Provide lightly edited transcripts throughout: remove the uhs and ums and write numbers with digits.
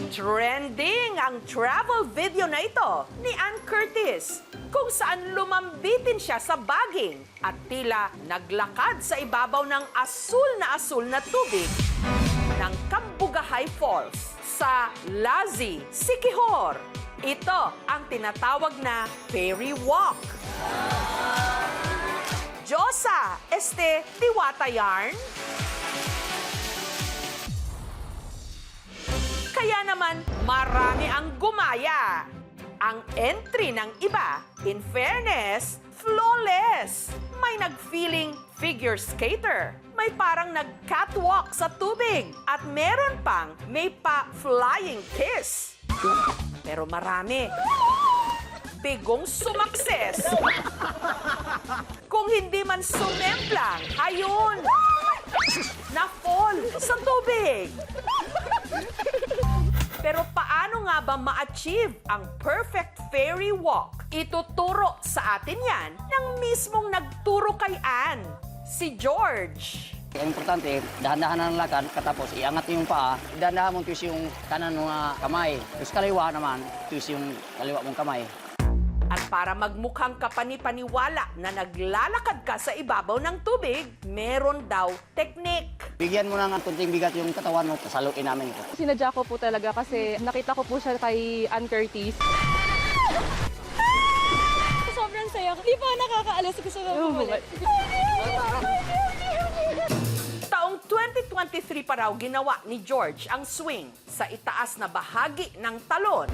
Trending ang travel video na ito ni Ann Curtis kung saan lumambitin siya sa baging at tila naglakad sa ibabaw ng asul na tubig ng Cambugahay Falls sa Lazi, Siquijor. Ito ang tinatawag na fairy walk. Diyosa, diwata yarn? Kaya naman, marami ang gumaya. Ang entry ng iba, in fairness, flawless. May nag-feeling figure skater. May parang nag-catwalk sa tubig. At meron pang may pa-flying kiss. Pero marami. Bigong sumakses. Kung hindi man sumemplang, ayun, na-fall sa tubig. Pero paano nga ba ma-achieve ang perfect fairy walk? Ituturo sa atin yan ng mismong nagturo kay Ann, si George. Ang importante, dahan-dahan ng lakad, katapos iangat yung paa, dahan-dahan mong twist yung kanan ng kamay. Tapos kaliwa naman, twist yung kaliwa mong kamay. At para magmukhang kapani-paniwala na naglalakad ka sa ibabaw ng tubig, meron daw teknik. Bigyan mo ng kunting bigat yung katawan mo, pasaluin namin ito. Sinadya ko po talaga kasi nakita ko po siya kay Ann Curtis. Sobrang saya. Di pa nakakaalas ko sa bumalik. Taong 2023 pa raw ginawa ni George ang swing sa itaas na bahagi ng talon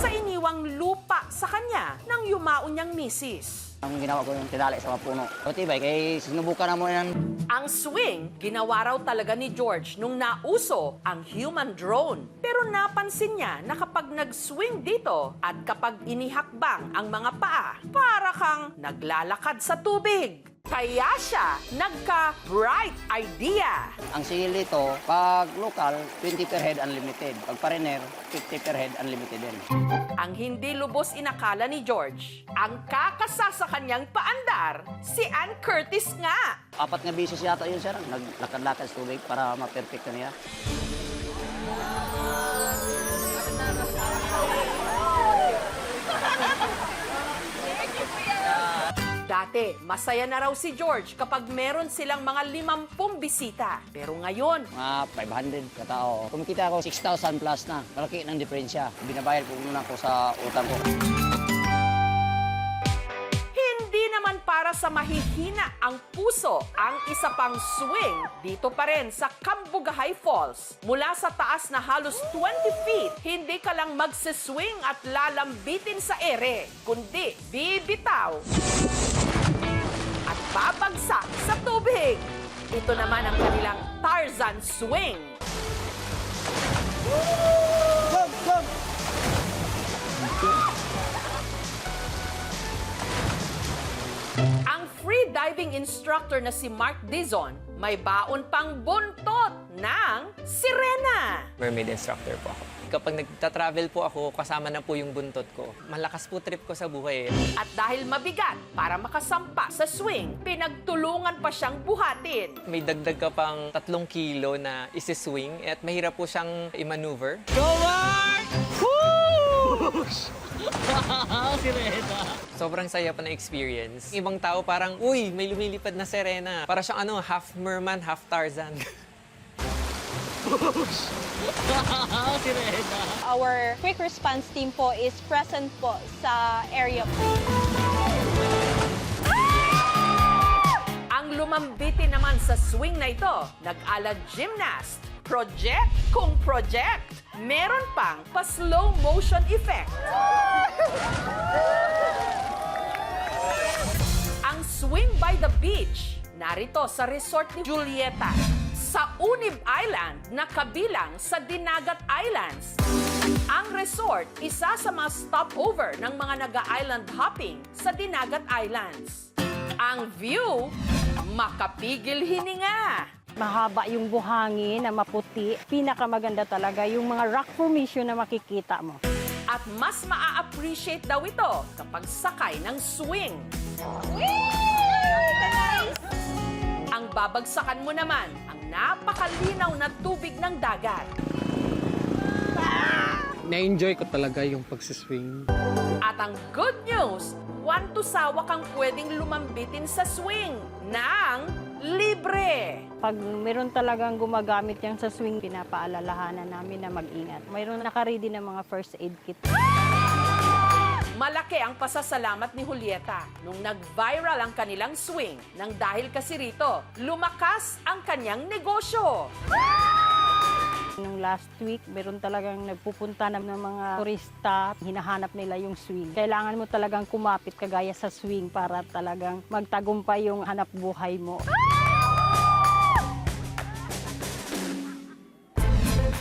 sa iniwang lupa sa kanya ng yumaon niyang misis. Ang ginawa ko yung tinali sa mga puno. Tibay, kaya sinubukan na mo yan. Ang swing, ginawa raw talaga ni George nung nauso ang human drone. Pero napansin niya na kapag nag-swing dito at kapag inihakbang ang mga paa, para kang naglalakad sa tubig. Kaya siya nagka-bright idea. Ang sigil dito, pag local, 20 per head unlimited. Pag pariner, 50 per head unlimited din. Ang hindi lubos inakala ni George, ang kakasa sa kanyang paandar, si Ann Curtis nga. 4 nga bisis yata yun, sir. Naglakad-lakad sa tubig para ma-perfect niya. Dati, masaya na raw si George kapag meron silang mga 50 bisita. Pero ngayon, Mga 500 katao. Kumikita ako 6,000 plus na. Malaki ng diferensya. Binabayad ko muna ako sa utang ko. hindi naman para sa mahihina ang puso ang isa pang swing dito pa rin sa Cambugahay Falls. Mula sa taas na halos 20 feet, hindi ka lang magsiswing at lalambitin sa ere, kundi bibitaw at babagsak sa tubig. Ito naman ang kanilang Tarzan swing. Ang free diving instructor na si Mark Dizon, may baon pang buntot ng sirena. Mermaid instructor po ako. Kapag nagta-travel po ako, kasama na po yung buntot ko. Malakas po trip ko sa buhay. At dahil mabigat para makasampa sa swing, pinagtulungan pa siyang buhatin. May dagdag ka pang 3 kilo na isi-swing at mahirap po siyang i-maneuver. Sobrang saya pa na experience. Ibang tao parang, uy, may lumilipad na sirena. Para siyang half merman, half Tarzan. Our quick response team po is present po sa area po. Ang lumambiti naman sa swing na ito, nag-ala gymnast, project kung project. Meron pang pa-slow motion effect. Ang swing by the beach, narito sa resort ni Julieta, sa Unib Island na kabilang sa Dinagat Islands. Ang resort, isa sa mga stopover ng mga naga-island hopping sa Dinagat Islands. Ang view, makapigil hininga. Mahaba yung buhangin na maputi. Pinakamaganda talaga yung mga rock formation na makikita mo. At mas maa-appreciate daw ito kapag sakay ng swing. Ang babagsakan mo naman ang napakalinaw na tubig ng dagat. Na-enjoy ko talaga yung pagsiswing. At ang good news, 1 to sawa kang pwedeng lumambitin sa swing ng libre. Pag meron talagang gumagamit yan sa swing, pinapaalalahanan namin na mag-ingat. Mayroon nakaready ng mga first aid kit. Malaki ang pasasalamat ni Julieta nung nag-viral ang kanilang swing nang dahil kasi rito, lumakas ang kanyang negosyo. Nung last week, meron talagang nagpupunta ng mga turista, hinahanap nila yung swing. Kailangan mo talagang kumapit kagaya sa swing para talagang magtagumpay yung hanap buhay mo.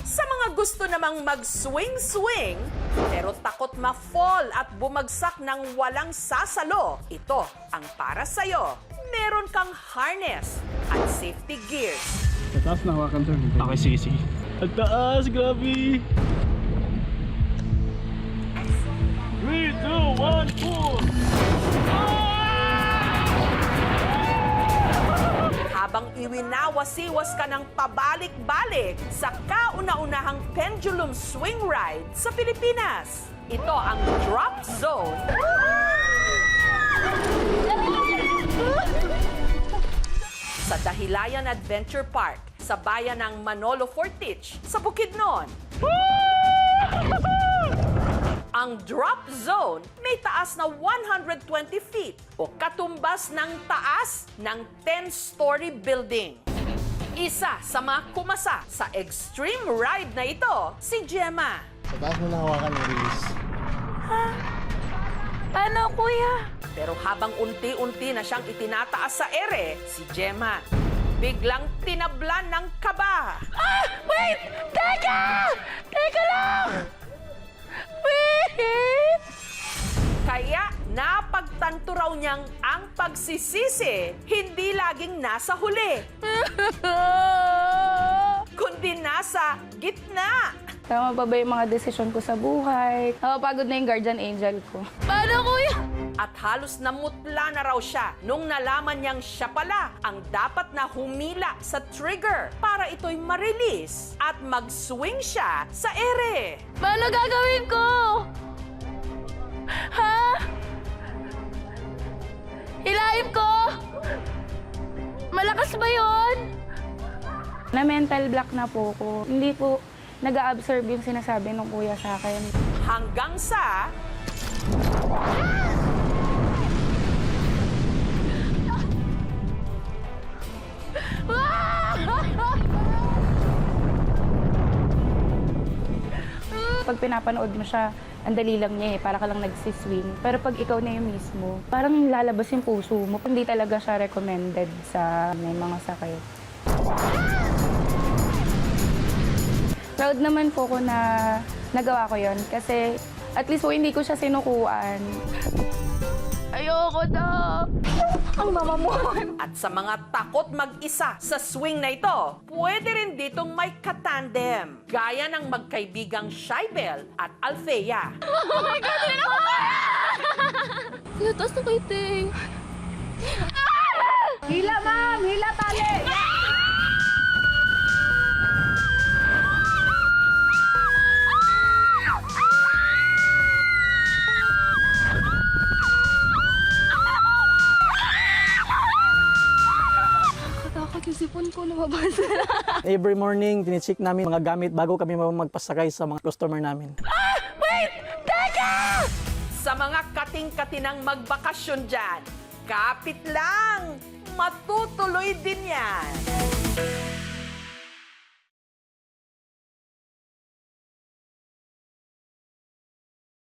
Sa mga gusto namang mag-swing-swing, pero takot ma-fall at bumagsak ng walang sasalo, ito ang para sa'yo. Meron kang harness at safety gears. Taas na hawakan to. Okay, sige, sige. At taas, grabe! 3, 2, 1, pull! Habang iwinawas-iwas ka ng pabalik-balik sa kauna-unahang pendulum swing ride sa Pilipinas. Ito ang Drop Zone. Sa Dahilayan Adventure Park, sa bayan ng Manolo Fortich, sa Bukidnon. Ang drop zone may taas na 120 feet o katumbas ng taas ng 10-story building. Isa sa mga kumasa sa extreme ride na ito, si Gemma. Sa taas mo na hawakan yung release. Paano, kuya? Pero habang unti-unti na siyang itinataas sa ere, si Gemma biglang tinablan ng kaba. Wait! Teka! Teka lang! Wait! Kaya napagtanto raw niyang ang pagsisisi hindi laging nasa huli, kundi nasa gitna. Tama pa ba yung mga desisyon ko sa buhay? Napapagod na yung guardian angel ko. Paano, kuya? At halos namutla na raw siya nung nalaman niyang siya pala ang dapat na humila sa trigger para ito'y ma-release at mag-swing siya sa ere. Paano gagawin ko? Ha? Hilahin ko? Malakas ba yun? Na-mental block na po ko. Hindi po nag-a-absorb yung sinasabi ng kuya sa akin. Hanggang sa... Pag pinapanood mo siya, ang dali lang niya eh, para ka lang nagsiswing. Pero pag ikaw na yung mismo, parang lalabas yung puso mo. Hindi talaga siya recommended sa may mga sakit. Proud naman po ko na nagawa ko yon kasi at least po hindi ko siya sinukuan. Ayoko na! Ang mama mo! At sa mga takot mag-isa sa swing na ito, pwede rin ditong may katandem. Gaya ng magkaibigang Shaibel at Althea. Oh my God! Hindi na ako kaya! Latas na kay Ting. Hila, ma'am! Hila, tali! Nakatakot yung sipon ko, lumabas. Every morning, tinicheck namin mga gamit bago kami magpasakay sa mga customer namin. Wait! Teka! Sa mga kating-katinang magbakasyon dyan, kapit lang! Matutuloy din yan!